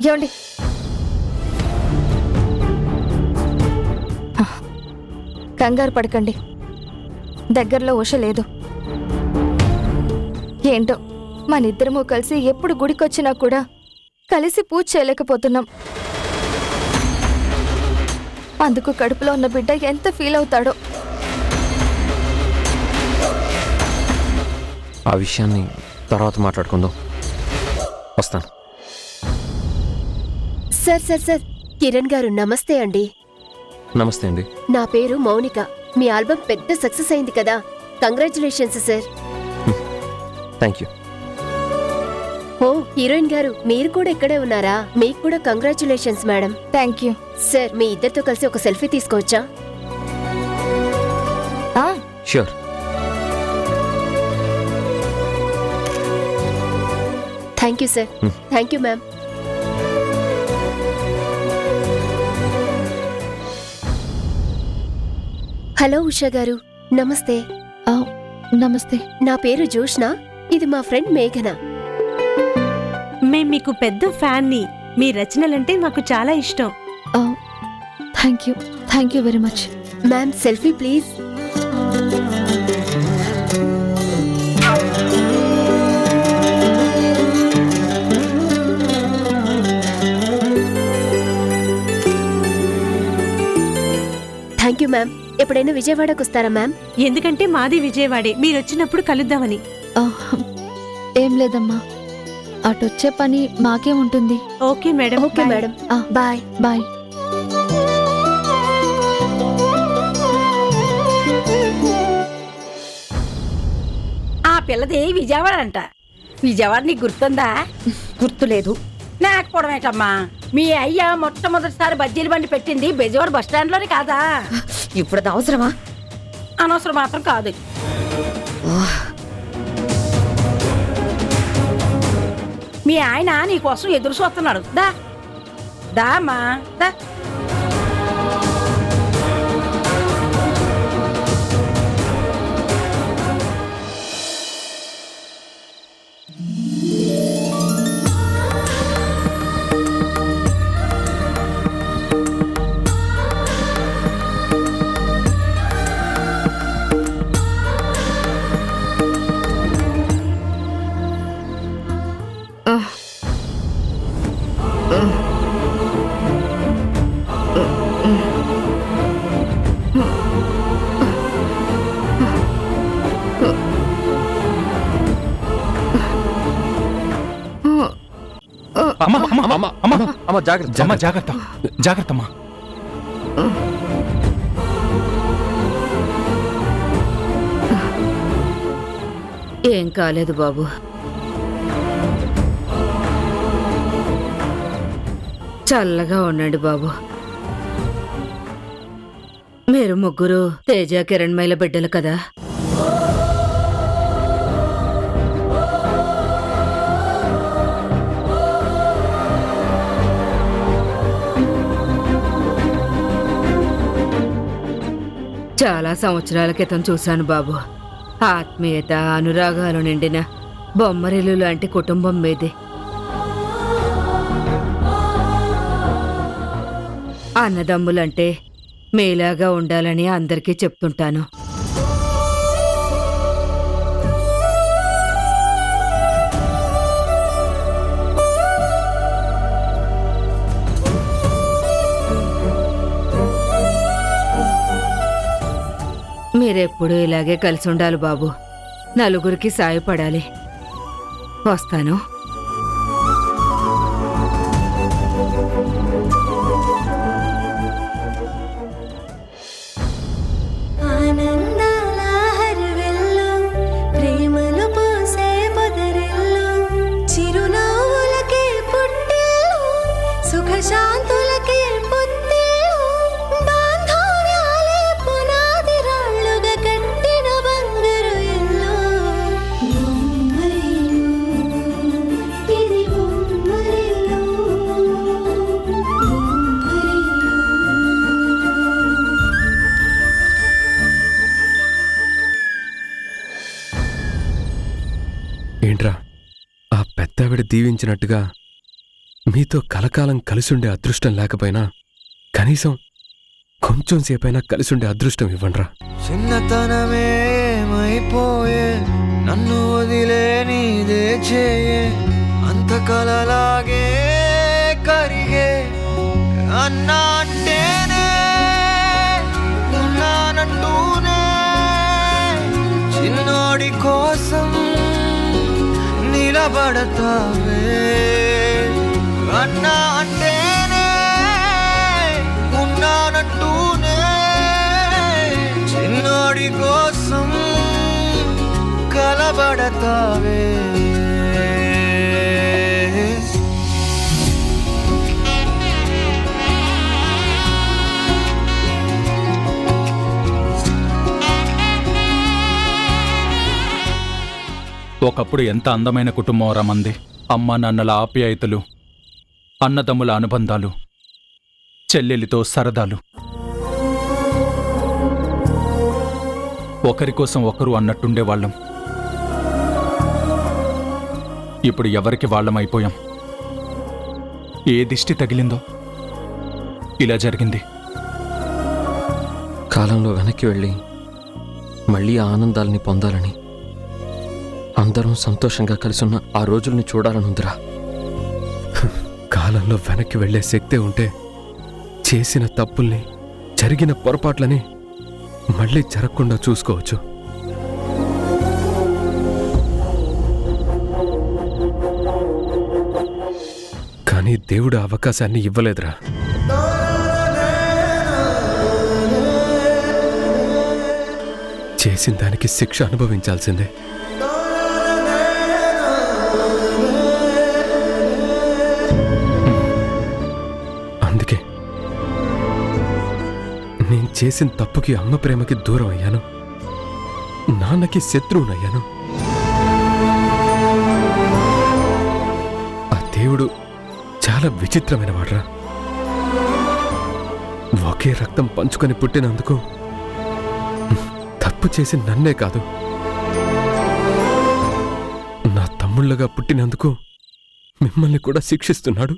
ఏమండి, కంగారు పడకండి. దగ్గరలో ఉష లేదు. ఏంటో మనిద్దరము కలిసి ఎప్పుడు గుడికొచ్చినా కూడా కలిసి పూజ చేయలేకపోతున్నాం. అందుకు కడుపులో ఉన్న బిడ్డ ఎంత ఫీల్ అవుతాడో. ఆ విషయాన్ని తర్వాత మాట్లాడుకుందాం. వస్తాను. సార్ కిరణ్ గారు నమస్తే అండి. నమస్తే అండి. నా పేరు మౌనిక. మీ ఆల్బమ్ పెద్ద సక్సెస్ అయింది కదా, కంగ్రాచులేషన్స్ సార్. Thank you. ఓ హీరోయిన్ గారు, మీరు కూడా ఇక్కడే ఉన్నారా? మీకు కూడా congratulations madam. Thank you sir, మీ ఇద్దరితో కలిసి ఒక సెల్ఫీ తీసుకోవచ్చా? Sure. Thank you sir. Thank you ma'am. Hello Usha గారు, నమస్తే. నమస్తే. నా పేరు జోష్న, ఇది మా ఫ్రెండ్ మేఘన. మేం మీకు పెద్ద ఫ్యాన్ని. మీ రచనలంటే మాకు చాలా ఇష్టం. Thank you very much. Ma'am selfie please. Thank you ma'am. ఎప్పుడైనా విజయవాడకు వస్తారా మ్యామ్? ఎందుకంటే మాది విజయవాడే, మీరొచ్చినప్పుడు కలుద్దామని. ఏం లేదమ్మా, అటొచ్చే పని మాకేముంటుంది. Okay madam. Okay madam, bye. Bye. ఆ పిల్లది విజయవాడ అంట. విజయవాడ నీకు గుర్తుందా? గుర్తులేదు. లేకపోవడమేటమ్మా, మీ అయ్య మొట్టమొదటిసారి బజ్జీల బండి పెట్టింది బెజవాడ బస్ స్టాండ్ లోనే కాదా? ఇప్పుడు అది అవసరమా? అనవసరం మాత్రం కాదు. మీ ఆయన నీకోసం ఎదురు చూస్తున్నాడు. దా దామా దా. జాగ్రత్త. జాగ్రత్తమ్మా. ఏం కాలేదు బాబు. చల్లగా ఉండండి బాబు. మీరు ముగ్గురు తేజ కిరణ్మయిల బిడ్డలు కదా. చాలా సంవత్సరాల క్రితం చూశాను బాబు. ఆత్మీయత, అనురాగాలు నిండిన బొమ్మరిల్లు లాంటి కుటుంబం మీది. అన్నదమ్ములంటే మీలాగా ఉండాలని అందరికీ చెప్తుంటాను. మీరెప్పుడూ ఇలాగే కలిసి ఉండాలి బాబు. నలుగురికి సాయపడాలి. వస్తాను. ఏంట్రా, ఆ పెద్దావిడ దీవించినట్టుగా మీతో కలకాలం కలిసుండే అదృష్టం లేకపోయినా కనీసం కొంచెం సేపైనా కలిసుండే అదృష్టం ఇవ్వండ్రా. చిన్నతనమేమైపోయే నన్ను వదిలే నీదే చేయే అంత కలలాగే కరిగే అన్నా అంటేనే ఉన్నానంటూనే చిన్నోడి కోసం నిలబడతావే అన్నా అంటేనే ఉన్నానంటూనే చిన్నోడి కోసం కలబడతావే. ఒకప్పుడు ఎంత అందమైన కుటుంబం రమంది. అమ్మా నాన్నల ఆప్యాయతలు, అన్నదమ్ముల అనుబంధాలు, చెల్లెలితో సరదాలు, ఒకరి కోసం ఒకరు అన్నట్టుండేవాళ్ళం. ఇప్పుడు ఎవరికి వాళ్ళమైపోయాం. ఏ దిష్టి తగిలిందో ఇలా జరిగింది. కాలంలో వెనక్కి వెళ్ళి మళ్ళీ ఆ ఆనందాలని పొందాలని, అందరం సంతోషంగా కలిసున్న ఆ రోజుల్ని చూడాలనుందిరా. కాలంలో వెనక్కి వెళ్లే శక్తే ఉంటే చేసిన తప్పుల్ని, జరిగిన పొరపాట్లని మళ్ళీ జరగకుండా చూసుకోవచ్చు. కానీ దేవుడు అవకాశాన్ని ఇవ్వలేదురా. చేసిన దానికి శిక్ష అనుభవించాల్సిందే. అందుకే నేను చేసిన తప్పుకి అమ్మ ప్రేమకి దూరం అయ్యాను, నాన్నకి శత్రువునయ్యాను. ఆ దేవుడు చాలా విచిత్రమైన వాడ్రా. ఒకే రక్తం పంచుకొని పుట్టినందుకు తప్పు చేసి నన్నే కాదు, నా తమ్ముళ్ళగా పుట్టినందుకు మిమ్మల్ని కూడా శిక్షిస్తున్నాడు.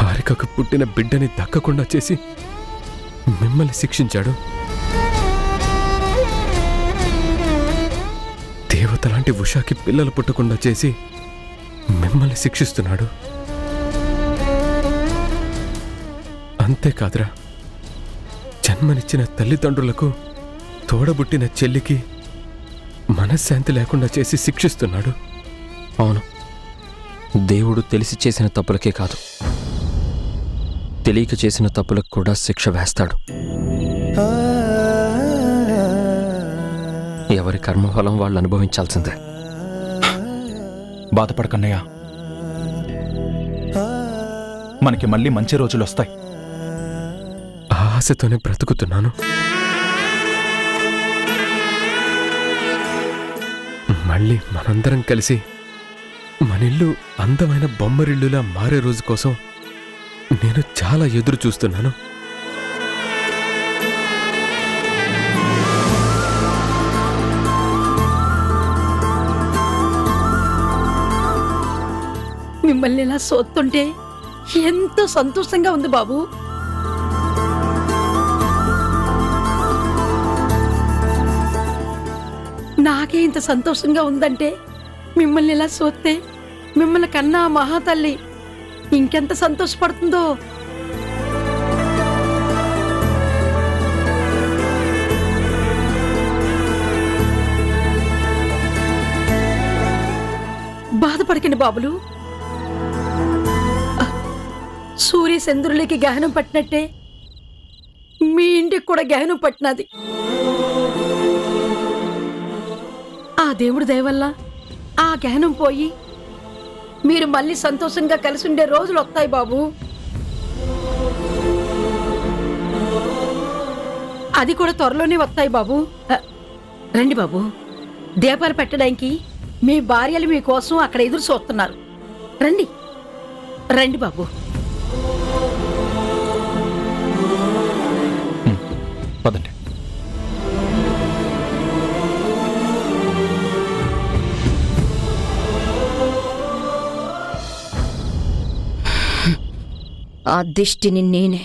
హారికకు పుట్టిన బిడ్డని దక్కకుండా చేసి మిమ్మల్ని శిక్షించాడు. దేవతలాంటి ఉషాకి పిల్లలు పుట్టకుండా చేసి మిమ్మల్ని శిక్షిస్తున్నాడు. అంతేకాదురా, జన్మనిచ్చిన తల్లిదండ్రులకు, తోడబుట్టిన చెల్లికి మనశ్శాంతి లేకుండా చేసి శిక్షిస్తున్నాడు. అవును, దేవుడు తెలిసి చేసిన తప్పులకే కాదు, తెలియక చేసిన తప్పులకు కూడా శిక్ష వేస్తాడు. ఎవరి కర్మఫలం వాళ్ళు అనుభవించాల్సిందే. బాధపడకన్నయ్య, మనకి మళ్ళీ మంచి రోజులు వస్తాయి. ఆ ఆశతోనే బ్రతుకుతున్నాను. మళ్ళీ మనందరం కలిసి మనిల్లు అందమైన బొమ్మరిల్లులా మారే రోజు కోసం నేను చాలా ఎదురు చూస్తున్నాను. మిమ్మల్ని ఇలా సోత్తుంటే ఎంతో సంతోషంగా ఉంది బాబు. నాకే ఇంత సంతోషంగా ఉందంటే మిమ్మల్ని ఇలా సోత్తే మిమ్మల్ని కన్నా మహాతల్లి ఇంకెంత సంతోషపడుతుందో. బాధపడకండి బాబులు. సూర్య చంద్రులకి గహనం పట్టినట్టే మీ ఇంటికి కూడా గహనం పట్టినది. ఆ దేవుడి దయ వల్ల ఆ గహనం పోయి మీరు మళ్ళీ సంతోషంగా కలిసి ఉండే రోజులు వస్తాయి బాబు. అది కూడా త్వరలోనే వస్తాయి బాబు. రండి బాబు, దీపాలు పెట్టడానికి మీ భార్యలు మీకోసం అక్కడ ఎదురు చూస్తున్నారు. రండి రండి బాబు. పదండి. ఆ దిష్టిని నేనే.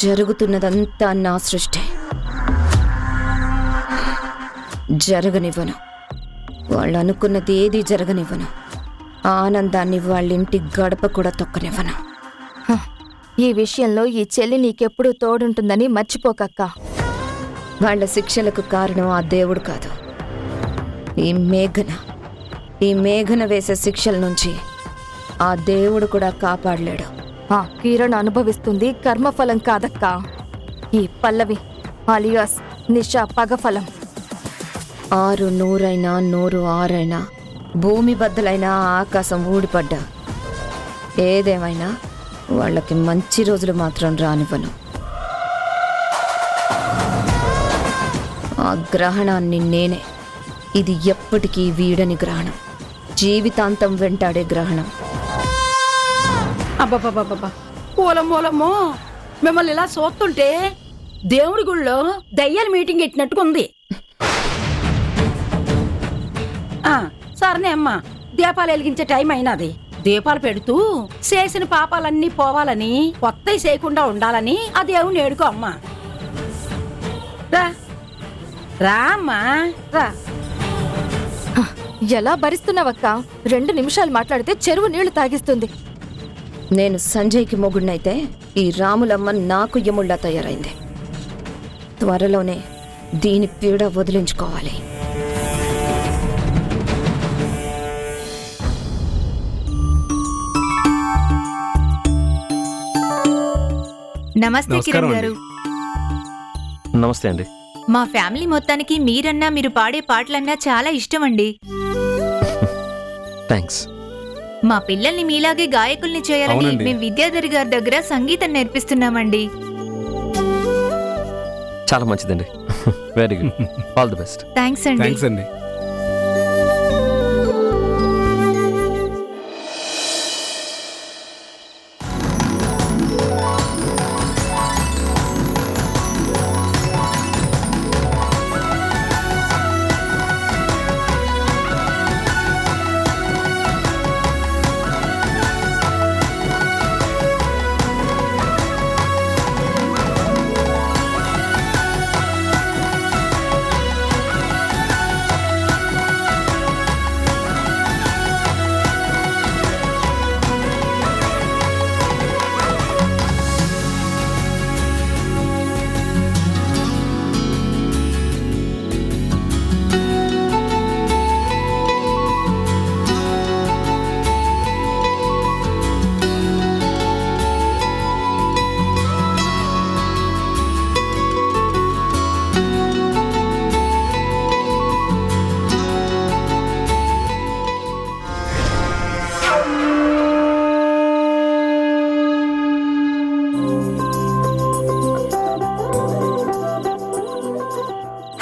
జరుగుతున్నదంతా నా సృష్టి. జరగనివ్వను. వాళ్ళు అనుకున్నది ఏది జరగనివ్వను. ఆనందాన్ని వాళ్ళింటి గడప కూడా తొక్కనివ్వను. హ, ఈ విషయంలో ఈ చెల్లి నీకెప్పుడూ తోడుంటుందని మర్చిపోకక్క. వాళ్ళ శిక్షలకు కారణం ఆ దేవుడు కాదు, ఈ మేఘన. ఈ మేఘన వేసే శిక్షల నుంచి ఆ దేవుడు కూడా కాపాడలేడు. ఆ కిరణ్ అనుభవిస్తుంది కర్మఫలం కాదక్క, ఈ పల్లవి అలియాస్ నిషా పగఫలం. 6 100 100 6 భూమి బద్దలైనా ఆకాశం ఊడిపడ్డా ఏదేమైనా వాళ్ళకి మంచి రోజులు మాత్రం రానివ్వను. ఆ గ్రహణాన్ని నేనే. ఇది ఎప్పటికీ వీడని గ్రహణం, జీవితాంతం వెంటాడే గ్రహణం. అబ్బబ్బబ్బబ్బా, మూలమో మిమ్మల్ని ఇలా చూస్తుంటే దేవుడి గుళ్ళో దయ్యాల మీటింగ్ ఎట్టినట్టుగా ఉంది. సరేనే అమ్మా, దీపాలు వెలిగించే టైం అయినది. దీపాలు పెడుతూ చేసిన పాపాలన్నీ పోవాలని, కొత్తవి చేయకుండా ఉండాలని ఆ దేవుని ఏడుకో అమ్మా. రా రా అమ్మా రా. హ, ఎలా భరిస్తున్నావక్క? 2 నిమిషాలు మాట్లాడితే చెరువు నీళ్లు తాగిస్తుంది. నేను సంజయ్కి మొగుడినైతే ఈ రాములమ్మ నాకు యముళ్ళ తయారైంది. త్వరలోనే దీని పీడ వదిలించుకోవాలి. నమస్తే కిరణ్ గారు. నమస్తే అండి. మా ఫ్యామిలీ మొత్తానికి మీరన్నా మీరు పాడే పాటలన్నా చాలా ఇష్టం అండి. థ్యాంక్స్. మా పిల్లల్ని మీలాగే గాయకుల్ని చేయాలని మేము విద్యాధరి గారి దగ్గర సంగీతం నేర్పిస్తున్నామండి. చాలా మంచిదండి. Very good. All the best. Thanks అండి.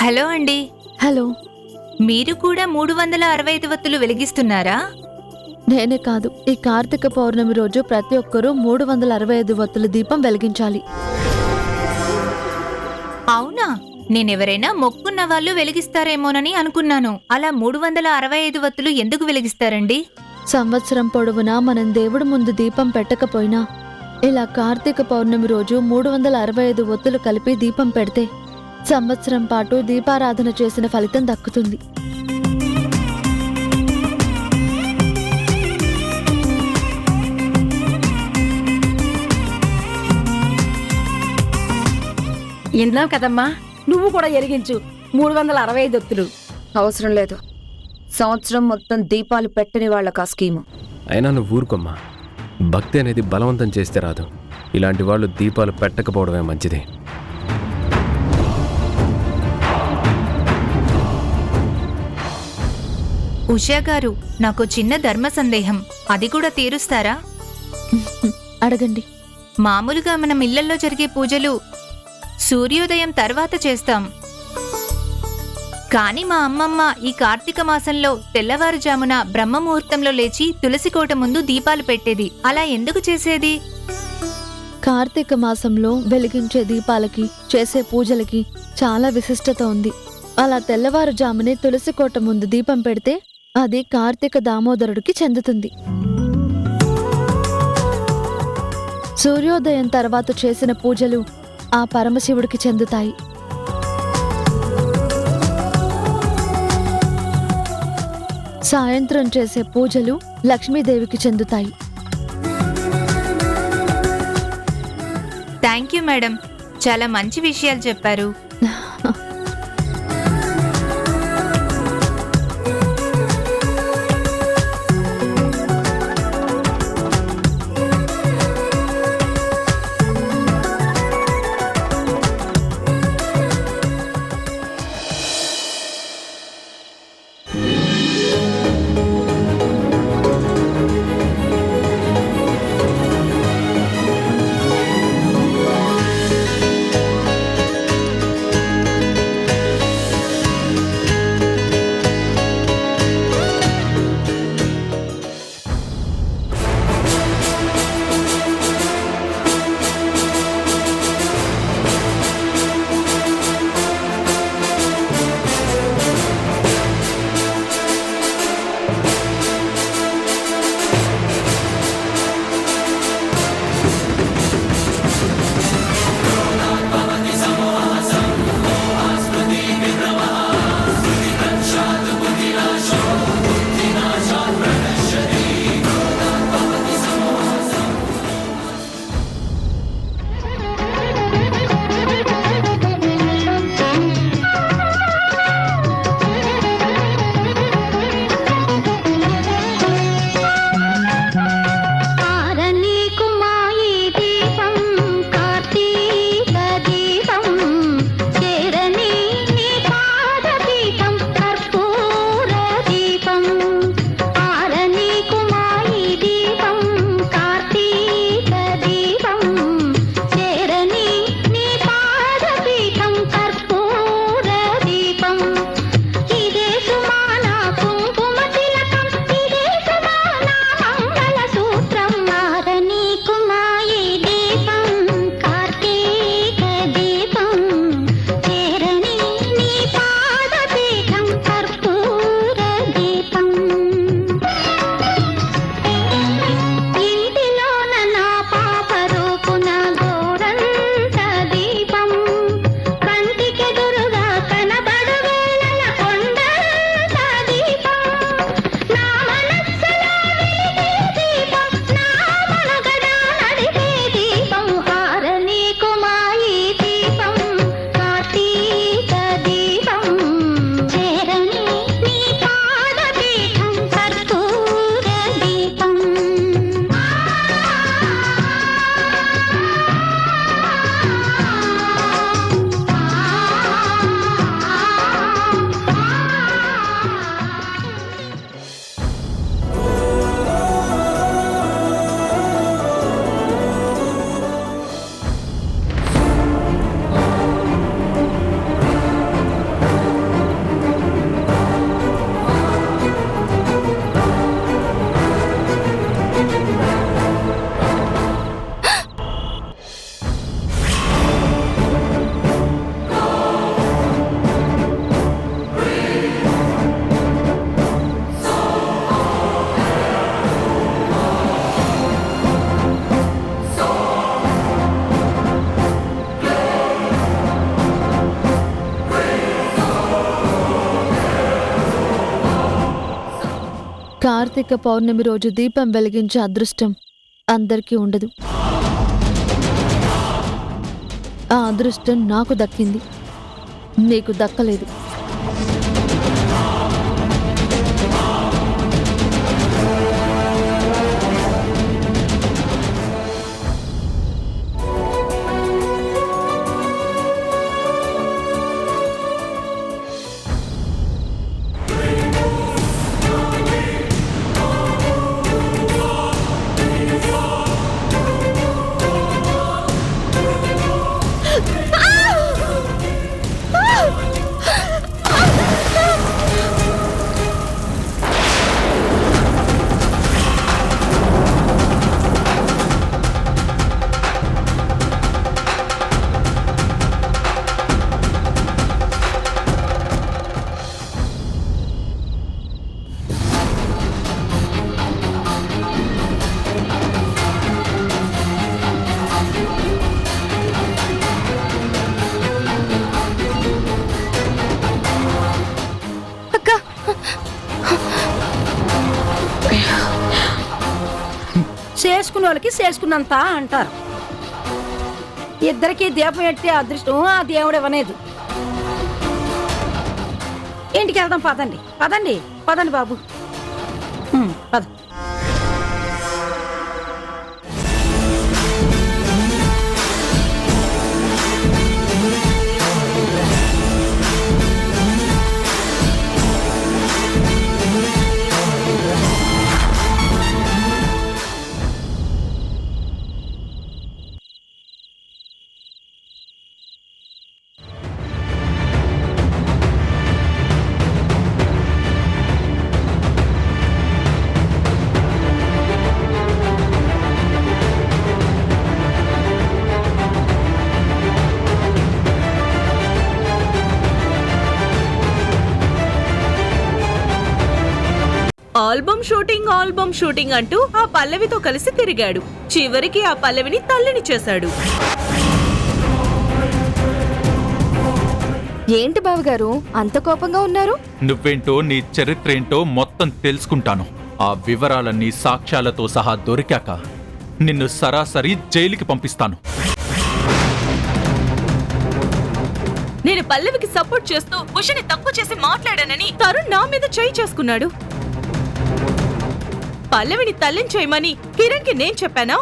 హలో అండి. హలో. మీరు కూడా 365 వత్తులు వెలిగిస్తున్నారా? నేనే కాదు, ఈ కార్తీక పౌర్ణమి రోజు ప్రతి ఒక్కరూ 365 వత్తుల దీపం వెలిగించాలి. అవునా? నేనెవరైనా మొక్కున్న వాళ్ళు వెలిగిస్తారేమోనని అనుకున్నాను. అలా 365 వత్తులు ఎందుకు వెలిగిస్తారండి? సంవత్సరం పొడవునా మనం దేవుడి ముందు దీపం పెట్టకపోయినా ఇలా కార్తీక పౌర్ణమి రోజు 365 ఒత్తులు కలిపి దీపం పెడితే సంవత్సరం పాటు దీపారాధన చేసిన ఫలితం దక్కుతుంది. విన్నావు కదమ్మా, నువ్వు కూడా ఎలిగించు 365 ఒత్తులు. అవసరం లేదు. సంవత్సరం మొత్తం దీపాలు పెట్టని వాళ్ళకి ఆ స్కీము. అయినా నువ్వు ఊరుకోమ్మా. భక్తి అనేది బలవంతం చేస్తే రాదు. ఇలాంటి వాళ్ళు దీపాలు పెట్టకపోవడమే మంచిది. ఉషా గారు, నాకు చిన్న ధర్మ సందేహం, అది కూడా తీరుస్తారా? అడగండి. మామూలుగా మనం ఇళ్లల్లో జరిగే పూజలు సూర్యోదయం తర్వాత చేస్తాం. కాని మా అమ్మమ్మ ఈ కార్తీక మాసంలో తెల్లవారుజామున బ్రహ్మముహూర్తంలో లేచి తులసికోట ముందు దీపాలు పెట్టేది. అలా ఎందుకు చేసేది? కార్తీక మాసంలో వెలిగించే దీపాలకి, చేసే పూజలకి చాలా విశిష్టత ఉంది. అలా తెల్లవారుజామునే తులసికోట ముందు దీపం పెడితే అది కార్తీక దామోదరుడికి చెందుతుంది. సూర్యోదయం తర్వాత చేసిన పూజలు ఆ పరమశివుడికి చెందుతాయి. సాయంత్రం చేసే పూజలు లక్ష్మీదేవికి చెందుతాయి. థ్యాంక్ యూ మేడం, చాలా మంచి విషయాలు చెప్పారు. కార్తీక పౌర్ణమి రోజు దీపం వెలిగించే అదృష్టం అందరికీ ఉండదు. ఆ అదృష్టం నాకు దక్కింది, నీకు దక్కలేదు. చేసుకునే వాళ్ళకి చేసుకున్నంత అంటారు. ఇద్దరికి దీపం ఎట్టే అదృష్టం ఆ దేవుడు ఇవ్వలేదు. ఇంటికి వెళ్దాం, పదండి పదండి పదండి బాబు, పద. ఆల్బమ్ షూటింగ్ అంటూ ఆ పల్లవితో కలిసి తిరిగాడు. చివరికి ఆ పల్లవిని తల్లిని చేశాడు. ఏంటి బావగారు అంత కోపంగా ఉన్నారు? నువ్వేంటో నీ చరిత్ర ఏంటో మొత్తం తెలుసుకుంటాను. ఆ వివరాలన్నీ సాక్ష్యాలతో సహా దొరికాక నిన్ను సరాసరి జైలుకి పంపిస్తాను. నేను పల్లవికి సపోర్ట్ చేస్తూ ఉషని తక్కువ చేసి మాట్లాడానని తరుణ్ నా మీద చేయి చేసుకున్నాడు. పల్లవిని తల్లిని చేయమని కిరణ్కి నేను చెప్పానా?